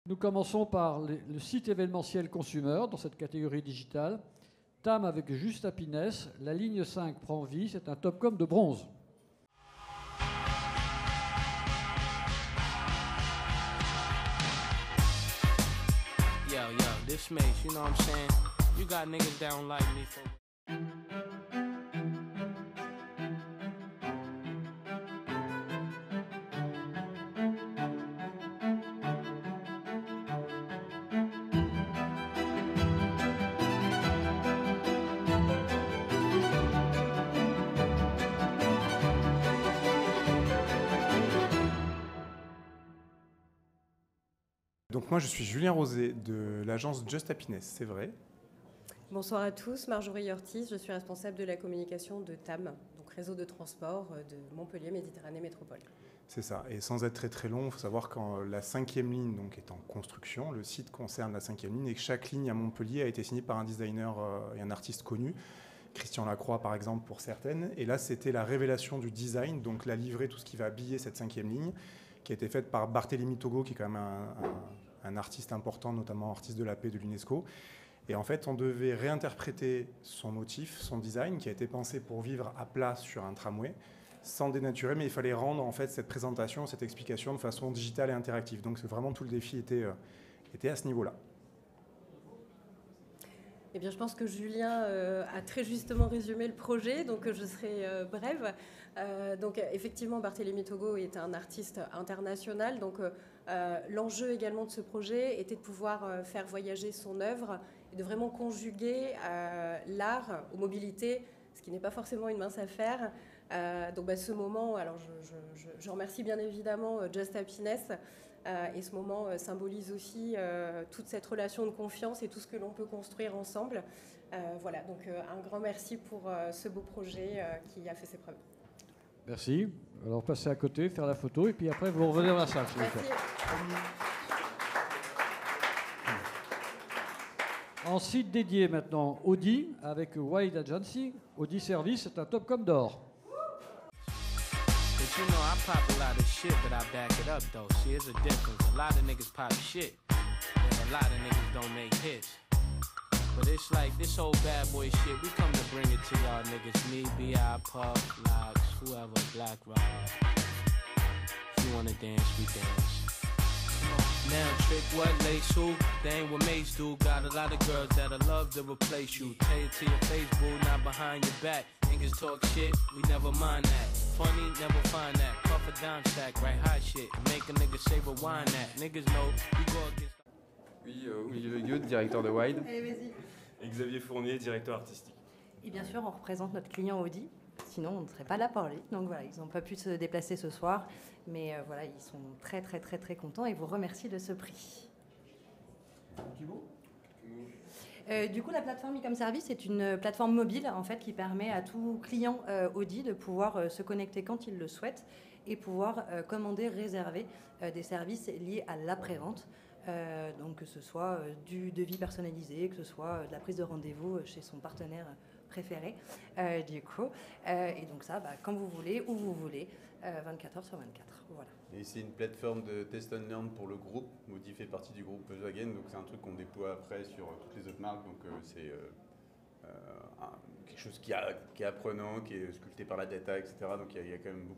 Nous commençons par le site événementiel consumer dans cette catégorie digitale. TAM avec Just Happiness, la ligne 5 prend vie, c'est un Topcom de bronze. Yo, this makes, you know what I'm saying? You got niggas that don't like me for... Donc moi je suis Julien Rosé de l'agence Just Happiness, c'est vrai. Bonsoir à tous, Marjorie Ortiz, je suis responsable de la communication de TAM, donc réseau de transport de Montpellier Méditerranée Métropole. C'est ça, et sans être très très long, il faut savoir que la 5e ligne donc, est en construction, le site concerne la 5e ligne et que chaque ligne à Montpellier a été signée par un designer et un artiste connu, Christian Lacroix par exemple pour certaines, et là c'était la révélation du design, donc la livrée, tout ce qui va habiller cette 5e ligne, qui a été faite par Barthélémy Togo, qui est quand même un artiste important, notamment artiste de la paix de l'UNESCO. Et en fait, on devait réinterpréter son motif, son design, qui a été pensé pour vivre à plat sur un tramway, sans dénaturer, mais il fallait rendre en fait cette présentation, cette explication de façon digitale et interactive. Donc vraiment tout le défi était à ce niveau-là. Eh bien, je pense que Julien a très justement résumé le projet, donc je serai brève. Donc effectivement, Barthélémy Togo est un artiste international, donc l'enjeu également de ce projet était de pouvoir faire voyager son œuvre et de vraiment conjuguer l'art aux mobilités, ce qui n'est pas forcément une mince affaire. Donc ce moment, alors je remercie bien évidemment Just Happiness, et ce moment symbolise aussi toute cette relation de confiance et tout ce que l'on peut construire ensemble. Voilà, donc un grand merci pour ce beau projet qui a fait ses preuves. Merci. Alors passez à côté, faire la photo et puis après vous revenez dans la salle. Merci. En site dédié maintenant, Audi avec Wide Agency. Audi Service, c'est un Topcom d'or. You know, I pop a lot of shit, but I back it up, though. See, there's a difference. A lot of niggas pop shit, and a lot of niggas don't make hits. But it's like this whole bad boy shit, we come to bring it to y'all niggas. Me, B.I., Puff, Locks, whoever, Black Rock. If you wanna dance, we dance. Now, trick what, lace who? They ain't what mates do. Got a lot of girls that'll love to replace you. Tell it to your face, boo, not behind your back. Niggas talk shit, we never mind that. Funny, never find that. Puff a dime stack, right hot shit. Make a nigga say rewind that. Niggas know we go against. Oui, Olivier Gueux, directeur de Wide. Allez, vas-y. Et Xavier Fournier, directeur artistique. Et bien sûr, on représente notre client Audi. Sinon, on ne serait pas là pour lui. Donc voilà, ils n'ont pas pu se déplacer ce soir. Mais voilà, ils sont très, très, très, très contents et vous remercient de ce prix. Du coup, la plateforme e-com service est une plateforme mobile en fait, qui permet à tout client Audi de pouvoir se connecter quand il le souhaite et pouvoir commander, réserver des services liés à l'après-vente. Donc que ce soit du devis personnalisé, que ce soit de la prise de rendez-vous chez son partenaire préféré, du coup. Et donc ça, quand vous voulez, où vous voulez, 24 heures sur 24. Voilà. Et c'est une plateforme de test and learn pour le groupe. Audi fait partie du groupe Volkswagen, donc c'est un truc qu'on déploie après sur toutes les autres marques. Donc c'est quelque chose qui est apprenant, qui est sculpté par la data, etc. Donc il y a quand même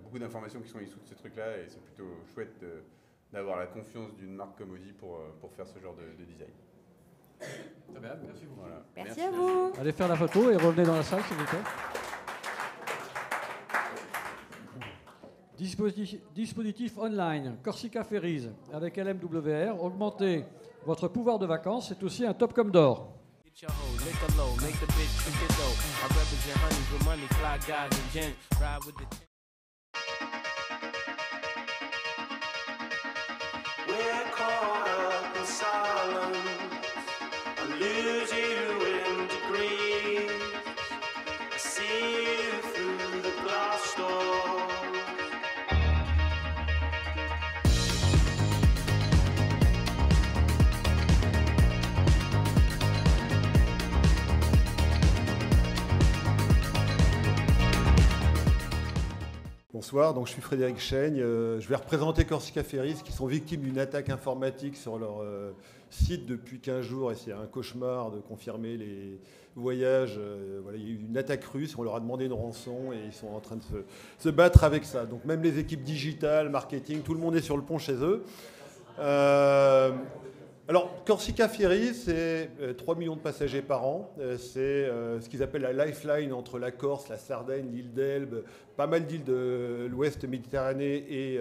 beaucoup d'informations qui sont issues de ce truc-là et c'est plutôt chouette d'avoir la confiance d'une marque comme Audi pour faire ce genre de design. Très bien, merci beaucoup. Voilà. Merci à vous. Allez faire la photo et revenez dans la salle, s'il vous plaît. Dispositif online, Corsica Ferries avec LMWR. Augmentez votre pouvoir de vacances, c'est aussi un Topcom d'or. Get your hoe, lick a low, make the bitch trick it though. I represent honeys with money, fly guys and gents. Ride with the We're caught up in silence. I lose you in degrees. I see you through the glass door. Bonsoir, donc je suis Frédéric Chaigne. Je vais représenter Corsica Ferries qui sont victimes d'une attaque informatique sur leur site depuis 15 jours et c'est un cauchemar de confirmer les voyages. Voilà, il y a eu une attaque russe, on leur a demandé une rançon et ils sont en train de se battre avec ça. Donc même les équipes digitales, marketing, tout le monde est sur le pont chez eux. Alors, Corsica Ferries, c'est 3 millions de passagers par an. C'est ce qu'ils appellent la lifeline entre la Corse, la Sardaigne, l'île d'Elbe, pas mal d'îles de l'ouest Méditerranée et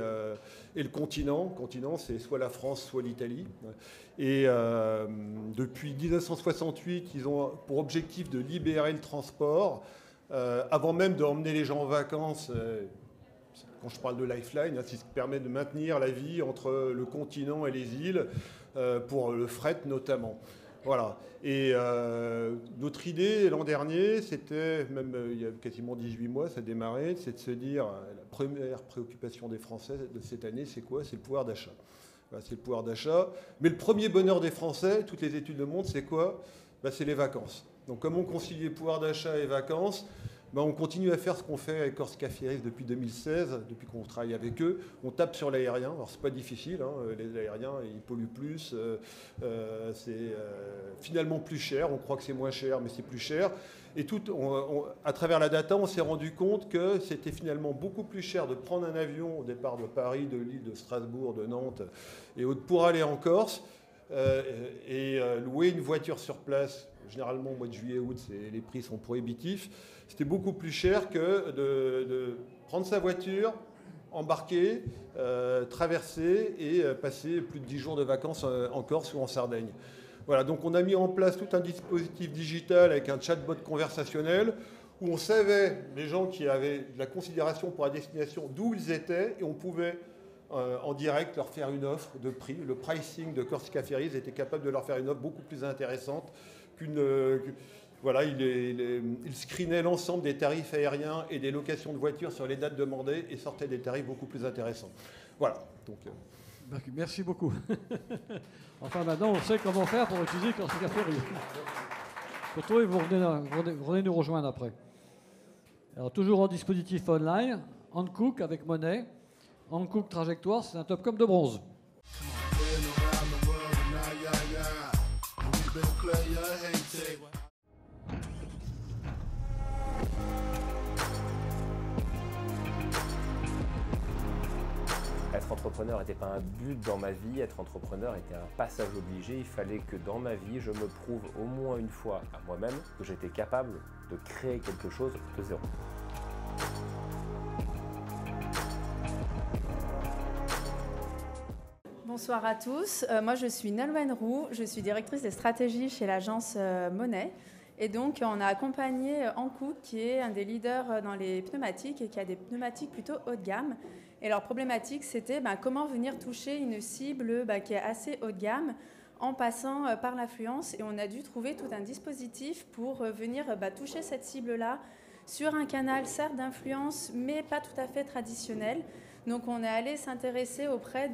le continent. Le continent, c'est soit la France, soit l'Italie. Et depuis 1968, ils ont pour objectif de libérer le transport. Avant même d'emmener les gens en vacances, quand je parle de lifeline, c'est ce qui permet de maintenir la vie entre le continent et les îles. Pour le fret notamment. Voilà. Et notre idée l'an dernier, c'était, même il y a quasiment 18 mois, ça a démarré, c'est de se dire, la première préoccupation des Français de cette année, c'est quoi? C'est le pouvoir d'achat. Voilà, c'est le pouvoir d'achat. Mais le premier bonheur des Français, toutes les études le montrent, c'est quoi? C'est les vacances. Donc comment concilier pouvoir d'achat et vacances? On continue à faire ce qu'on fait avec Corsica Ferries depuis 2016, depuis qu'on travaille avec eux. On tape sur l'aérien. Alors, c'est pas difficile. Les aériens, ils polluent plus. C'est finalement plus cher. On croit que c'est moins cher, mais c'est plus cher. Et à travers la data, on s'est rendu compte que c'était finalement beaucoup plus cher de prendre un avion au départ de Paris, de Lille, de Strasbourg, de Nantes et autres pour aller en Corse et louer une voiture sur place. Généralement, au mois de juillet-août, les prix sont prohibitifs. C'était beaucoup plus cher que de prendre sa voiture, embarquer, traverser et passer plus de 10 jours de vacances en Corse ou en Sardaigne. Voilà, donc on a mis en place tout un dispositif digital avec un chatbot conversationnel où on savait les gens qui avaient de la considération pour la destination d'où ils étaient et on pouvait en direct leur faire une offre de prix. Le pricing de Corsica Ferries était capable de leur faire une offre beaucoup plus intéressante voilà, il screenait l'ensemble des tarifs aériens et des locations de voitures sur les dates demandées et sortait des tarifs beaucoup plus intéressants. Voilà. Donc, merci beaucoup. Enfin, maintenant, on sait comment faire pour utiliser Corsica Ferries. Pour toi, vous revenez nous rejoindre après. Alors, toujours en dispositif online, Hankook avec monnaie. Hankook Trajectoire, c'est un top comme de bronze. Être entrepreneur n'était pas un but dans ma vie, être entrepreneur était un passage obligé. Il fallait que dans ma vie, je me prouve au moins une fois à moi-même que j'étais capable de créer quelque chose de zéro. Bonsoir à tous, moi je suis Nolwenn Roux, je suis directrice des stratégies chez l'agence Monnaie. Et donc on a accompagné Hankook qui est un des leaders dans les pneumatiques et qui a des pneumatiques plutôt haut de gamme. Et leur problématique c'était comment venir toucher une cible qui est assez haut de gamme en passant par l'affluence. Et on a dû trouver tout un dispositif pour venir toucher cette cible-là sur un canal certes d'influence mais pas tout à fait traditionnel. Donc on est allé s'intéresser auprès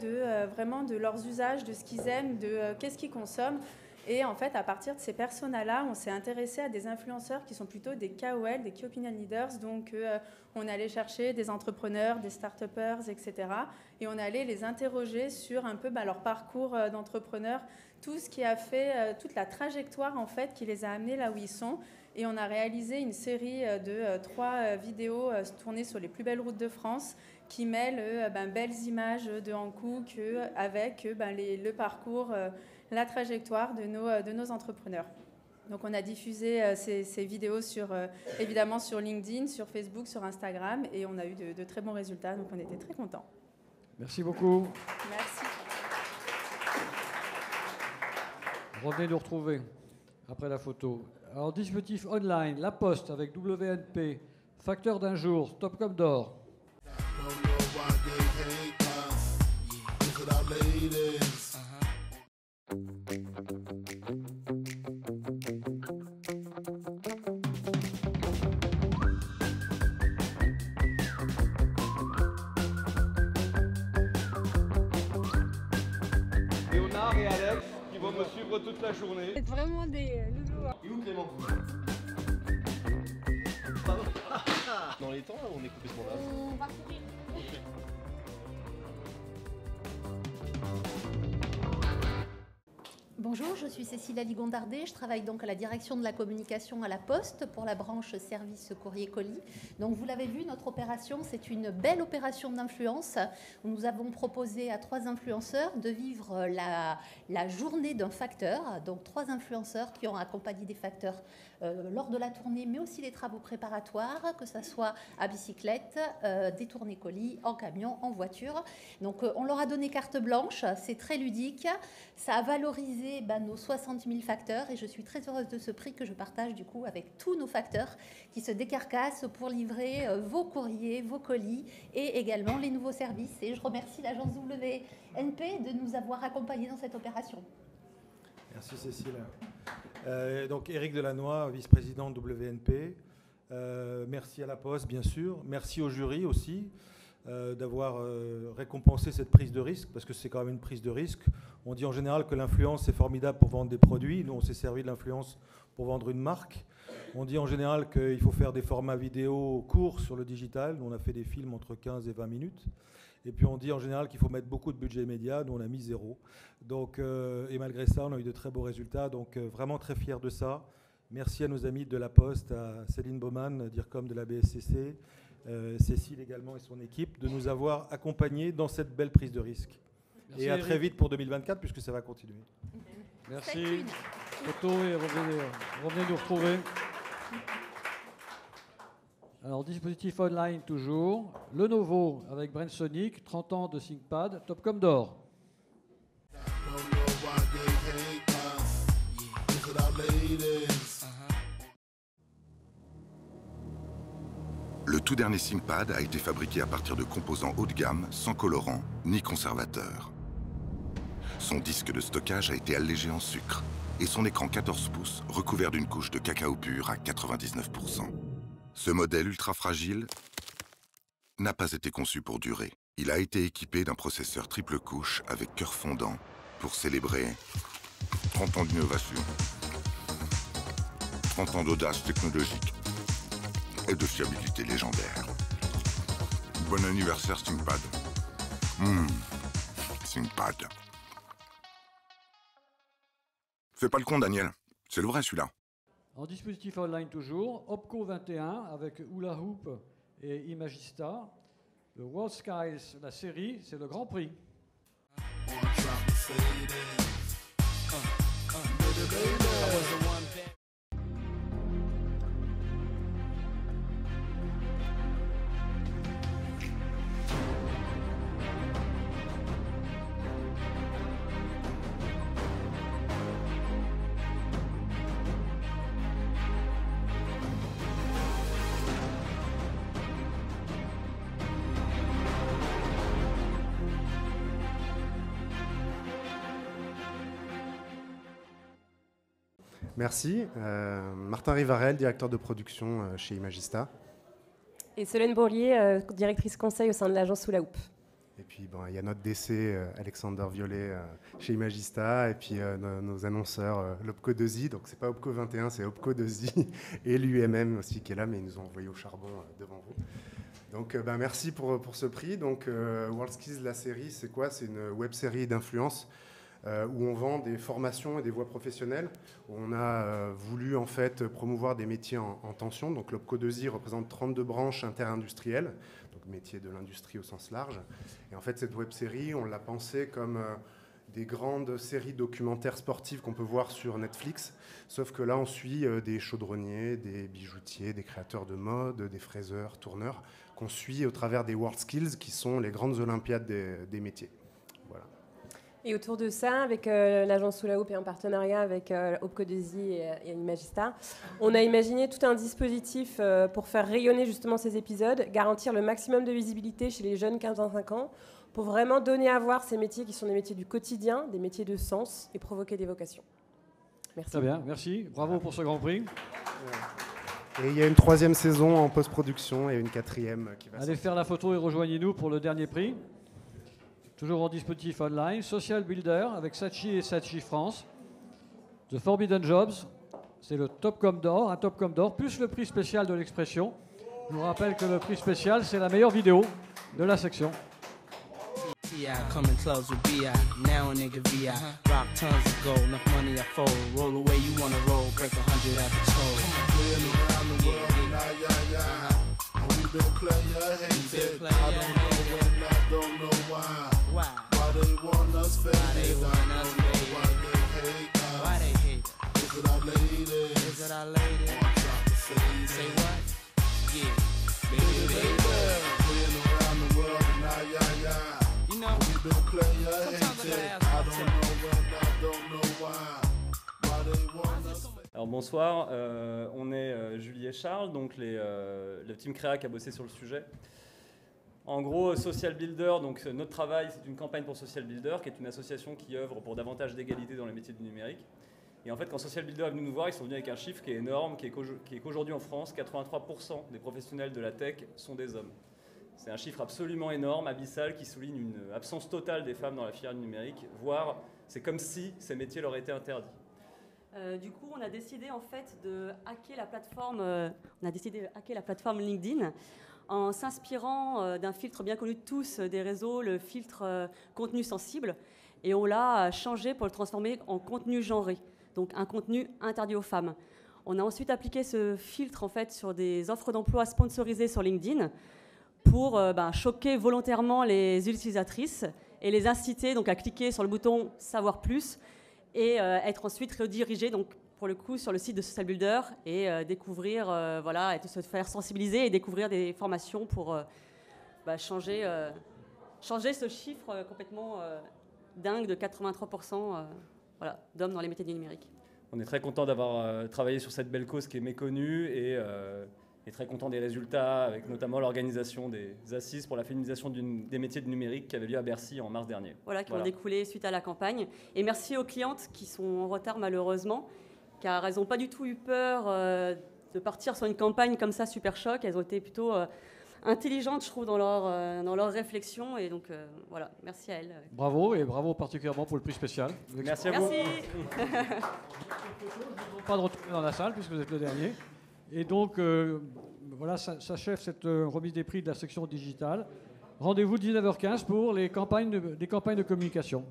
vraiment de leurs usages, de ce qu'ils aiment, de qu'est-ce qu'ils consomment. Et en fait, à partir de ces personas-là, on s'est intéressé à des influenceurs qui sont plutôt des KOL, des Key Opinion Leaders. Donc on allait chercher des entrepreneurs, des start-upers, etc. Et on allait les interroger sur un peu leur parcours d'entrepreneur, tout ce qui a fait, toute la trajectoire en fait qui les a amenés là où ils sont. Et on a réalisé une série de 3 vidéos tournées sur les plus belles routes de France qui mêlent belles images de Hankook avec le parcours, la trajectoire de nos entrepreneurs. Donc on a diffusé ces vidéos évidemment sur LinkedIn, sur Facebook, sur Instagram et on a eu de très bons résultats, donc on était très contents. Merci beaucoup. Merci. Revenez nous retrouver après la photo. Alors, dispositif online, La Poste avec WNP, facteur d'un jour, Stopcom d'or. Léonard et Alex qui vont me suivre toute la journée. C'est vraiment des loulous. Et où Clément? Dans les temps, là, on est complètement là. On va courir. Bonjour, je suis Cécile Aligondardet, je travaille donc à la direction de la communication à la Poste pour la branche service courrier colis. Donc vous l'avez vu, notre opération, c'est une belle opération d'influence où nous avons proposé à 3 influenceurs de vivre la journée d'un facteur. Donc 3 influenceurs qui ont accompagné des facteurs lors de la tournée, mais aussi les travaux préparatoires, que ce soit à bicyclette, des tournées colis, en camion, en voiture. Donc on leur a donné carte blanche, c'est très ludique, ça a valorisé nos 60 000 facteurs et je suis très heureuse de ce prix que je partage du coup avec tous nos facteurs qui se décarcassent pour livrer vos courriers, vos colis et également les nouveaux services. Et je remercie l'agence WNP de nous avoir accompagnés dans cette opération. Merci Cécile. Donc Éric Delannoy, vice-président de WNP. Merci à la Poste, bien sûr. Merci au jury aussi d'avoir récompensé cette prise de risque, parce que c'est quand même une prise de risque. On dit en général que l'influence est formidable pour vendre des produits. Nous, on s'est servi de l'influence pour vendre une marque. On dit en général qu'il faut faire des formats vidéo courts sur le digital. Nous, on a fait des films entre 15 et 20 minutes. Et puis on dit en général qu'il faut mettre beaucoup de budget média. Nous, on a mis 0. Donc, et malgré ça, on a eu de très beaux résultats. Donc vraiment très fiers de ça. Merci à nos amis de la Poste, à Céline Baumann, DIRCOM de la BSCC, Cécile également et son équipe, de nous avoir accompagnés dans cette belle prise de risque. Merci, et à très Eric. vite pour 2024, puisque ça va continuer. Merci. Photo et revenez nous retrouver. Alors, dispositif online toujours. Lenovo avec Brainsonic, 30 ans de ThinkPad, Topcom d'or. Le tout dernier ThinkPad a été fabriqué à partir de composants haut de gamme, sans colorant ni conservateur. Son disque de stockage a été allégé en sucre et son écran 14 pouces recouvert d'une couche de cacao pur à 99%. Ce modèle ultra fragile n'a pas été conçu pour durer. Il a été équipé d'un processeur triple couche avec cœur fondant pour célébrer 30 ans d'innovation, 30 ans d'audace technologique et de fiabilité légendaire. Bon anniversaire ThinkPad. ThinkPad. Fais pas le con, Daniel. C'est le vrai, celui-là. En dispositif online toujours, Opco 21 avec Hula Hoop et Imagista. Le World Skies, la série, c'est le Grand Prix. Merci. Martin Rivarel, directeur de production chez Imagista. Et Solène Bourlier, directrice conseil au sein de l'agence Sous la Houppe. Et puis il y a notre DC, Alexander Violet, chez Imagista, et puis nos annonceurs, l'Opco 2i, donc c'est pas Opco 21, c'est Opco 2i, et l'UMM aussi qui est là, mais ils nous ont envoyé au charbon devant vous. Donc merci pour ce prix. Donc WorldSkills, la série, c'est quoi? C'est une web série d'influence où on vend des formations et des voies professionnelles. On a voulu en fait promouvoir des métiers en tension. Donc l'Opco 2i représente 32 branches interindustrielles, donc métiers de l'industrie au sens large. Et en fait cette web série, on l'a pensée comme des grandes séries documentaires sportives qu'on peut voir sur Netflix, sauf que là on suit des chaudronniers, des bijoutiers, des créateurs de mode, des fraiseurs, tourneurs, qu'on suit au travers des WorldSkills qui sont les grandes olympiades des métiers. Voilà. Et autour de ça, avec l'agence Sous la Houppe et en partenariat avec Opco 2i et Imagista, on a imaginé tout un dispositif pour faire rayonner justement ces épisodes, garantir le maximum de visibilité chez les jeunes 15-25 ans, pour vraiment donner à voir ces métiers qui sont des métiers du quotidien, des métiers de sens, et provoquer des vocations. Merci. Très bien, merci. Bravo pour ce Grand Prix. Et il y a une 3e saison en post-production et une 4e qui va Allez sortir. faire la photo et rejoignez-nous pour le dernier prix. Toujours en dispositif online, Social Builder avec Saatchi et Saatchi France. The Forbidden Jobs, c'est le Topcom d'or, un Topcom d'or, plus le prix spécial de l'expression. Je vous rappelle que le prix spécial, c'est la meilleure vidéo de la section. T.I. come in clubs with B.I. Now a nigga V.I. Rock tons of gold, enough money I fold. Roll away, you wanna roll, break 100 at the toll. Playing around the world, nah, yeah. And we been player hated. I don't know when, I don't know why. Why they want us faded? I don't know why they hate us. Why they hate us? Is it our ladies? Is it our ladies? Or I'm trying to say what? Yeah. Baby. Playing around the world, nah, yeah. You know, we been player hated. I don't know when, I don't know why. Why they want us faded? Alors bonsoir, on est Julie et Charles, donc le team Créa qui a bossé sur le sujet. En gros, Social Builder, donc notre travail, c'est une campagne pour Social Builder, qui est une association qui œuvre pour davantage d'égalité dans les métiers du numérique. Et en fait, quand Social Builder est venu nous voir, ils sont venus avec un chiffre qui est énorme, qui est qu'aujourd'hui en France, 83% des professionnels de la tech sont des hommes. C'est un chiffre absolument énorme, abyssal, qui souligne une absence totale des femmes dans la filière du numérique, voire c'est comme si ces métiers leur étaient interdits. Du coup, on a décidé en fait de hacker la plateforme LinkedIn en s'inspirant d'un filtre bien connu de tous des réseaux, le filtre contenu sensible, et on l'a changé pour le transformer en contenu genré, donc un contenu interdit aux femmes. On a ensuite appliqué ce filtre en fait sur des offres d'emploi sponsorisées sur LinkedIn pour choquer volontairement les utilisatrices et les inciter donc à cliquer sur le bouton Savoir plus et être ensuite redirigé donc pour le coup sur le site de Social Builder et découvrir et se faire sensibiliser et découvrir des formations pour changer ce chiffre complètement dingue de 83% d'hommes dans les métiers du numérique. On est très content d'avoir travaillé sur cette belle cause qui est méconnue et très content des résultats, avec notamment l'organisation des assises pour la féminisation des métiers du numérique qui avait lieu à Bercy en mars dernier. Qui ont découlé suite à la campagne. Et merci aux clientes qui sont en retard malheureusement, car elles n'ont pas du tout eu peur de partir sur une campagne comme ça, super choc. Elles ont été plutôt intelligentes, je trouve, dans leur réflexion. Et donc, merci à elles. Bravo, et bravo particulièrement pour le prix spécial. Merci à vous. Pas de retourner dans la salle, puisque vous êtes le dernier. Et donc, s'achève cette remise des prix de la section digitale. Rendez-vous 19h15 pour les campagnes de communication.